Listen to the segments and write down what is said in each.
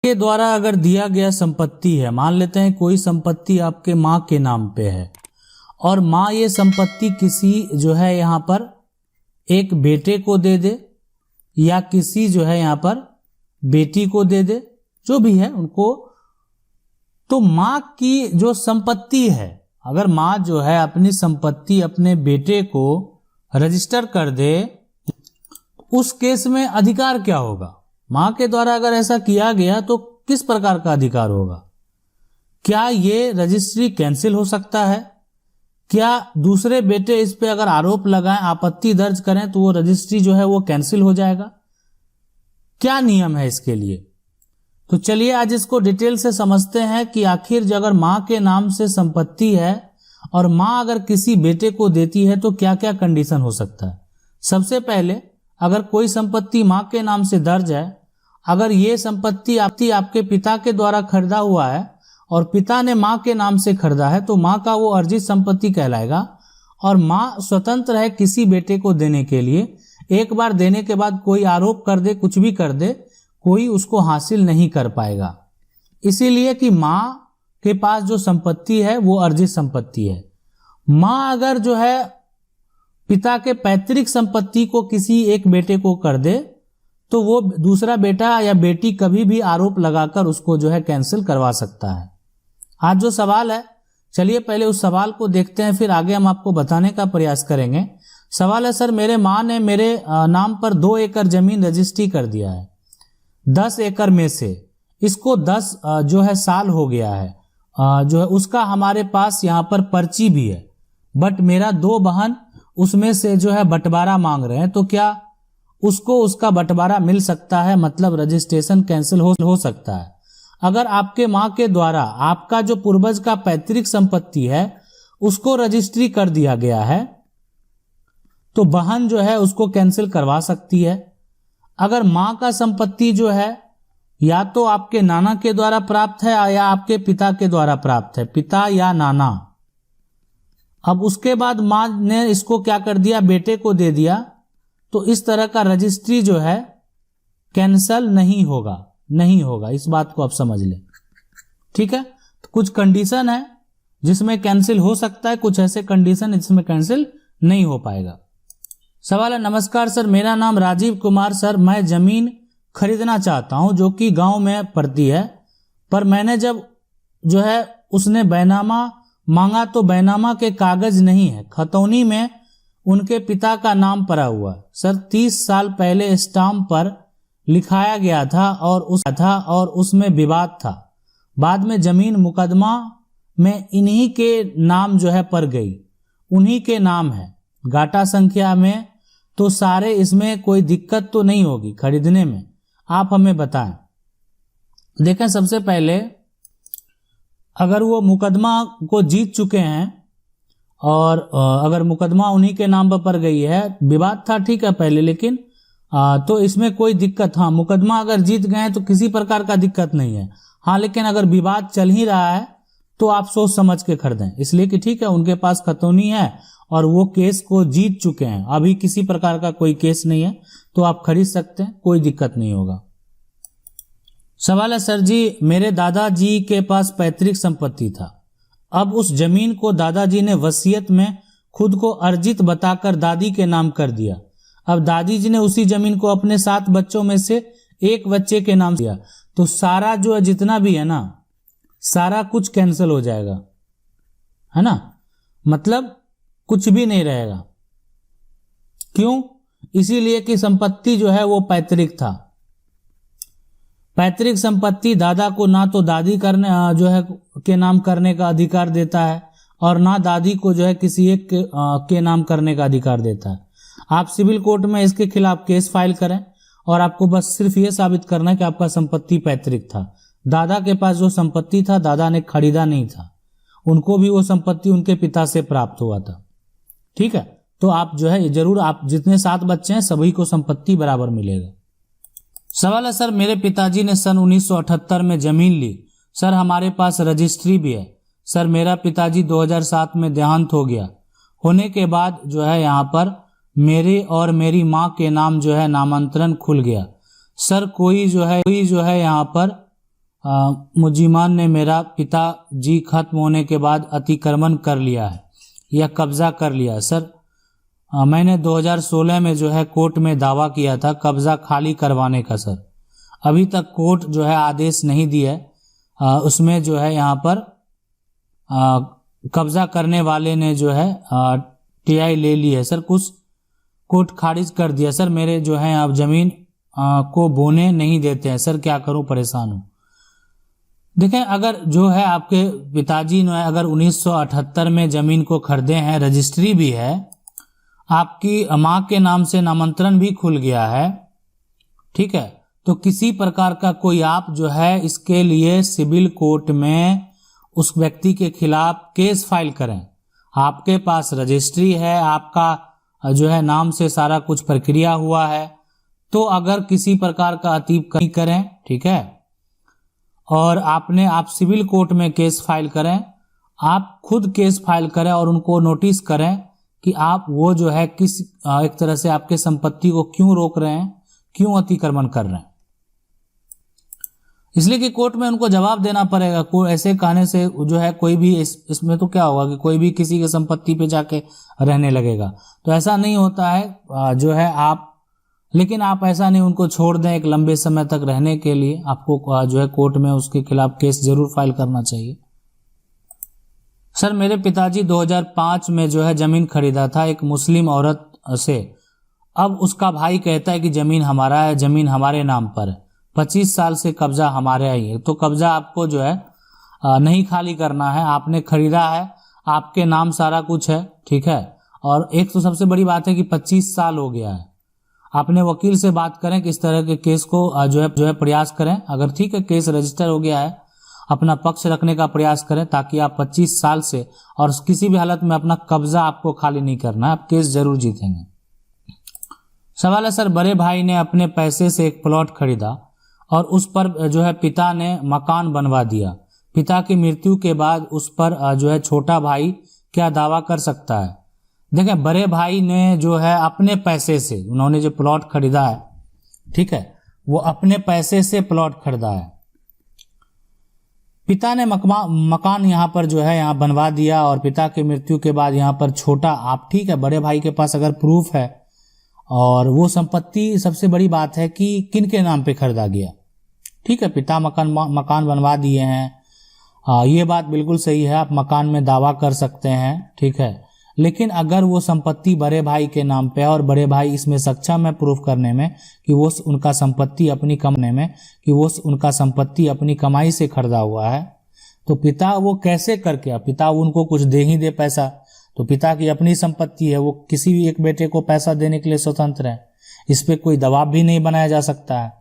के द्वारा अगर दिया गया संपत्ति है, मान लेते हैं कोई संपत्ति आपके माँ के नाम पे है और माँ ये संपत्ति किसी जो है यहाँ पर एक बेटे को दे दे या किसी जो है यहाँ पर बेटी को दे दे, जो भी है उनको, तो माँ की जो संपत्ति है, अगर माँ जो है अपनी संपत्ति अपने बेटे को रजिस्टर कर दे, उस केस में अधिकार क्या होगा? माँ के द्वारा अगर ऐसा किया गया तो किस प्रकार का अधिकार होगा? क्या ये रजिस्ट्री कैंसिल हो सकता है? क्या दूसरे बेटे इस पे अगर आरोप लगाएं, आपत्ति दर्ज करें तो वो रजिस्ट्री जो है वो कैंसिल हो जाएगा? क्या नियम है इसके लिए? तो चलिए आज इसको डिटेल से समझते हैं कि आखिर अगर माँ के नाम से संपत्ति है और माँ अगर किसी बेटे को देती है तो क्या क्या कंडीशन हो सकता है। सबसे पहले, अगर कोई संपत्ति माँ के नाम से दर्ज है, अगर ये संपत्ति आपके पिता के द्वारा खरीदा हुआ है और पिता ने माँ के नाम से खरीदा है तो माँ का वो अर्जित संपत्ति कहलाएगा और माँ स्वतंत्र है किसी बेटे को देने के लिए। एक बार देने के बाद कोई आरोप कर दे, कुछ भी कर दे, कोई उसको हासिल नहीं कर पाएगा, इसीलिए कि माँ के पास जो संपत्ति है वो अर्जित संपत्ति है। माँ अगर जो है पिता के पैतृक संपत्ति को किसी एक बेटे को कर दे तो वो दूसरा बेटा या बेटी कभी भी आरोप लगाकर उसको जो है कैंसिल करवा सकता है। आज जो सवाल है, चलिए पहले उस सवाल को देखते हैं, फिर आगे हम आपको बताने का प्रयास करेंगे। सवाल है, सर मेरे माँ ने मेरे नाम पर 2 एकड़ जमीन रजिस्ट्री कर दिया है, 10 एकड़ में से इसको 10 जो है साल हो गया है, जो है उसका हमारे पास यहाँ पर पर्ची भी है, बट मेरा 2 बहन उसमें से जो है बंटवारा मांग रहे हैं, तो क्या उसको उसका बंटवारा मिल सकता है? मतलब रजिस्ट्रेशन कैंसिल हो सकता है। अगर आपके माँ के द्वारा आपका जो पूर्वज का पैतृक संपत्ति है उसको रजिस्ट्री कर दिया गया है तो बहन जो है उसको कैंसिल करवा सकती है। अगर माँ का संपत्ति जो है या तो आपके नाना के द्वारा प्राप्त है या आपके पिता के द्वारा प्राप्त है, पिता या नाना, अब उसके बाद माँ ने इसको क्या कर दिया, बेटे को दे दिया, तो इस तरह का रजिस्ट्री जो है कैंसल नहीं होगा। इस बात को आप समझ लें, ठीक है। तो कुछ कंडीशन है जिसमें कैंसिल हो सकता है, कुछ ऐसे कंडीशन जिसमें कैंसिल नहीं हो पाएगा। सवाल है, नमस्कार सर, मेरा नाम राजीव कुमार सर, मैं जमीन खरीदना चाहता हूं जो कि गांव में पड़ती है, पर मैंने जब जो है उसने बैनामा मांगा तो बैनामा के कागज नहीं है, खतौनी में उनके पिता का नाम पड़ा हुआ है। सर 30 साल पहले स्टाम्प पर लिखाया गया था और उसमें विवाद था, बाद में जमीन मुकदमा में इन्हीं के नाम जो है पड़ गई, उन्हीं के नाम है, गाटा संख्या में, तो सारे इसमें कोई दिक्कत तो नहीं होगी खरीदने में, आप हमें बताएं। देखें, सबसे पहले अगर वो मुकदमा को जीत चुके हैं और अगर मुकदमा उन्हीं के नाम पर गई है, विवाद था ठीक है पहले, लेकिन तो इसमें कोई दिक्कत, हाँ मुकदमा अगर जीत गए तो किसी प्रकार का दिक्कत नहीं है। हाँ लेकिन अगर विवाद चल ही रहा है तो आप सोच समझ के खरीदें, इसलिए कि ठीक है उनके पास खतौनी है और वो केस को जीत चुके हैं, अभी किसी प्रकार का कोई केस नहीं है, तो आप खरीद सकते हैं, कोई दिक्कत नहीं होगा। सवाल है, सर जी मेरे दादाजी के पास पैतृक संपत्ति था, अब उस जमीन को दादाजी ने वसीयत में खुद को अर्जित बताकर दादी के नाम कर दिया, अब दादी जी ने उसी जमीन को अपने 7 बच्चों में से एक बच्चे के नाम दिया, तो सारा जो है जितना भी है ना, सारा कुछ कैंसिल हो जाएगा, है ना, मतलब कुछ भी नहीं रहेगा। क्यों? इसीलिए कि संपत्ति जो है वो पैतृक था। पैतृक संपत्ति दादा को ना तो दादी करने जो है के नाम करने का अधिकार देता है और ना दादी को जो है किसी एक के नाम करने का अधिकार देता है। आप सिविल कोर्ट में इसके खिलाफ केस फाइल करें और आपको बस सिर्फ ये साबित करना है कि आपका संपत्ति पैतृक था। दादा के पास जो संपत्ति था दादा ने खरीदा नहीं था, उनको भी वो संपत्ति उनके पिता से प्राप्त हुआ था, ठीक है। तो आप जो है जरूर, आप जितने 7 बच्चे हैं सभी को संपत्ति बराबर मिलेगा। सवाल है, सर मेरे पिताजी ने सन 1978 में जमीन ली, सर हमारे पास रजिस्ट्री भी है, सर मेरा पिताजी 2007 में देहांत हो गया, होने के बाद जो है यहाँ पर मेरे और मेरी माँ के नाम जो है नामांतरण खुल गया, सर कोई जो है यहाँ पर मुजीमान ने मेरा पिताजी खत्म होने के बाद अतिक्रमण कर लिया है या कब्जा कर लिया है। सर मैंने 2016 में जो है कोर्ट में दावा किया था कब्जा खाली करवाने का। सर अभी तक कोर्ट जो है आदेश नहीं दिया है। उसमें जो है यहाँ पर कब्जा करने वाले ने जो है टीआई ले ली है। सर कुछ कोर्ट खारिज कर दिया। सर मेरे जो है अब जमीन को बोने नहीं देते हैं। सर क्या करूं, परेशान हूं। देखें, अगर जो है आपके पिताजी ने अगर 1978 में जमीन को खरीदे हैं, रजिस्ट्री भी है, आपकी मां के नाम से नामांतरण भी खुल गया है, ठीक है, तो किसी प्रकार का कोई आप जो है इसके लिए सिविल कोर्ट में उस व्यक्ति के खिलाफ केस फाइल करें। आपके पास रजिस्ट्री है, आपका जो है नाम से सारा कुछ प्रक्रिया हुआ है, तो अगर किसी प्रकार का अतीब नहीं करें, ठीक है, और आप सिविल कोर्ट में केस फाइल करें, आप खुद केस फाइल करें और उनको नोटिस करें कि आप वो जो है किस एक तरह से आपके संपत्ति को क्यों रोक रहे हैं, क्यों अतिक्रमण कर रहे हैं। इसलिए कि कोर्ट में उनको जवाब देना पड़ेगा। ऐसे कहने से जो है कोई भी इसमें तो क्या होगा कि कोई भी किसी के संपत्ति पे जाके रहने लगेगा, तो ऐसा नहीं होता है जो है आप, लेकिन आप ऐसा नहीं उनको छोड़ दें एक लंबे समय तक रहने के लिए। आपको जो है कोर्ट में उसके खिलाफ केस जरूर फाइल करना चाहिए। सर मेरे पिताजी 2005 में जो है जमीन खरीदा था एक मुस्लिम औरत से। अब उसका भाई कहता है कि जमीन हमारा है, जमीन हमारे नाम पर है, 25 साल से कब्जा हमारे ही है। तो कब्जा आपको जो है नहीं खाली करना है, आपने खरीदा है, आपके नाम सारा कुछ है, ठीक है। और एक तो सबसे बड़ी बात है कि 25 साल हो गया है। आपने वकील से बात करें कि इस तरह के केस को जो है प्रयास करें। अगर ठीक है केस रजिस्टर हो गया है, अपना पक्ष रखने का प्रयास करें ताकि आप 25 साल से और किसी भी हालत में अपना कब्जा आपको खाली नहीं करना है, आप केस जरूर जीतेंगे। सवाल है सर, बड़े भाई ने अपने पैसे से एक प्लॉट खरीदा और उस पर जो है पिता ने मकान बनवा दिया। पिता की मृत्यु के बाद उस पर जो है छोटा भाई क्या दावा कर सकता है? देखें, बड़े भाई ने जो है अपने पैसे से, उन्होंने जो प्लॉट खरीदा है, ठीक है, वो अपने पैसे से प्लॉट खरीदा है। पिता ने मकान यहाँ पर जो है यहाँ बनवा दिया और पिता की मृत्यु के बाद यहाँ पर छोटा आप, ठीक है, बड़े भाई के पास अगर प्रूफ है और वो संपत्ति, सबसे बड़ी बात है कि किन के नाम पे खरीदा गया, ठीक है, पिता मकान बनवा दिए हैं, ये बात बिल्कुल सही है, आप मकान में दावा कर सकते हैं, ठीक है। लेकिन अगर वो संपत्ति बड़े भाई के नाम पे है और बड़े भाई इसमें सक्षम है प्रूफ करने में कि वो उनका संपत्ति अपनी कमाने में कि वो उनका संपत्ति अपनी कमाई से खरीदा हुआ है, तो पिता वो कैसे करके, पिता उनको कुछ दे ही दे पैसा, तो पिता की अपनी संपत्ति है, वो किसी भी एक बेटे को पैसा देने के लिए स्वतंत्र है, इस पे कोई दबाव भी नहीं बनाया जा सकता है।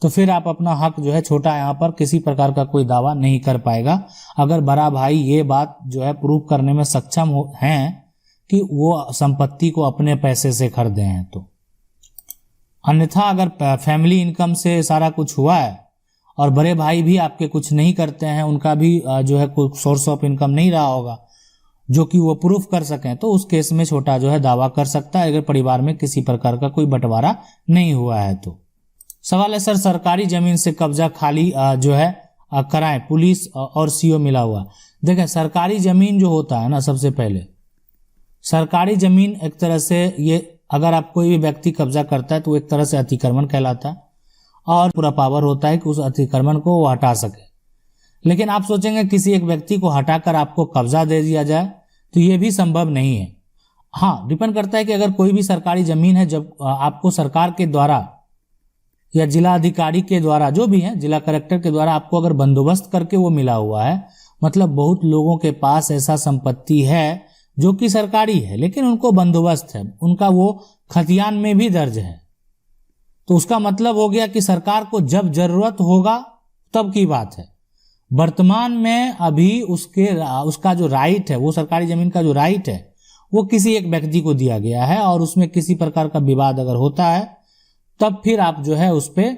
तो फिर आप अपना हक जो है छोटा यहाँ पर किसी प्रकार का कोई दावा नहीं कर पाएगा अगर बड़ा भाई ये बात जो है प्रूफ करने में सक्षम हैं कि वो संपत्ति को अपने पैसे से खरीदे हैं। तो अन्यथा अगर फैमिली इनकम से सारा कुछ हुआ है और बड़े भाई भी आपके कुछ नहीं करते हैं, उनका भी जो है कोई सोर्स ऑफ इनकम नहीं रहा होगा जो कि वो प्रूफ कर सकें, तो उस केस में छोटा जो है दावा कर सकता है अगर परिवार में किसी प्रकार का कोई बंटवारा नहीं हुआ है। तो सवाल है सर, सरकारी जमीन से कब्जा खाली जो है कराएं, पुलिस और सीओ मिला हुआ। देखें, सरकारी जमीन जो होता है ना, सबसे पहले सरकारी जमीन एक तरह से ये अगर आप कोई भी व्यक्ति कब्जा करता है तो एक तरह से अतिक्रमण कहलाता है और पूरा पावर होता है कि उस अतिक्रमण को वो हटा सके। लेकिन आप सोचेंगे किसी एक व्यक्ति को हटाकर आपको कब्जा दे दिया जाए, तो ये भी संभव नहीं है। हाँ, डिपेंड करता है कि अगर कोई भी सरकारी जमीन है, जब आपको सरकार के द्वारा या जिला अधिकारी के द्वारा, जो भी है, जिला कलेक्टर के द्वारा आपको अगर बंदोबस्त करके वो मिला हुआ है, मतलब बहुत लोगों के पास ऐसा संपत्ति है जो कि सरकारी है लेकिन उनको बंदोबस्त है, उनका वो खतियान में भी दर्ज है, तो उसका मतलब हो गया कि सरकार को जब जरूरत होगा तब की बात है। वर्तमान में अभी उसका जो राइट है, वो सरकारी जमीन का जो राइट है, वो किसी एक व्यक्ति को दिया गया है और उसमें किसी प्रकार का विवाद अगर होता है तब फिर आप जो है उस पे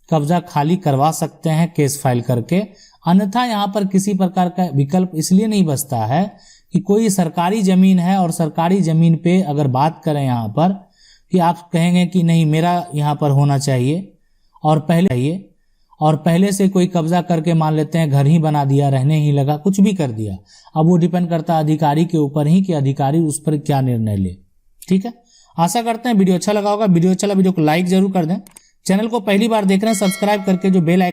कब्जा खाली करवा सकते हैं केस फाइल करके। अन्यथा यहाँ पर किसी प्रकार का विकल्प इसलिए नहीं बचता है कि कोई सरकारी जमीन है और सरकारी जमीन पे अगर बात करें यहाँ पर कि आप कहेंगे कि नहीं मेरा यहाँ पर होना चाहिए और पहले चाहिए और पहले से कोई कब्जा करके मान लेते हैं घर ही बना दिया, रहने ही लगा, कुछ भी कर दिया। अब वो डिपेंड करता है अधिकारी के ऊपर ही कि अधिकारी उस पर क्या निर्णय ले। ठीक है, आशा करते हैं वीडियो अच्छा लगा होगा। वीडियो अच्छा लगा वीडियो को लाइक जरूर कर दें। चैनल को पहली बार देख रहे हैं सब्सक्राइब करके जो बेल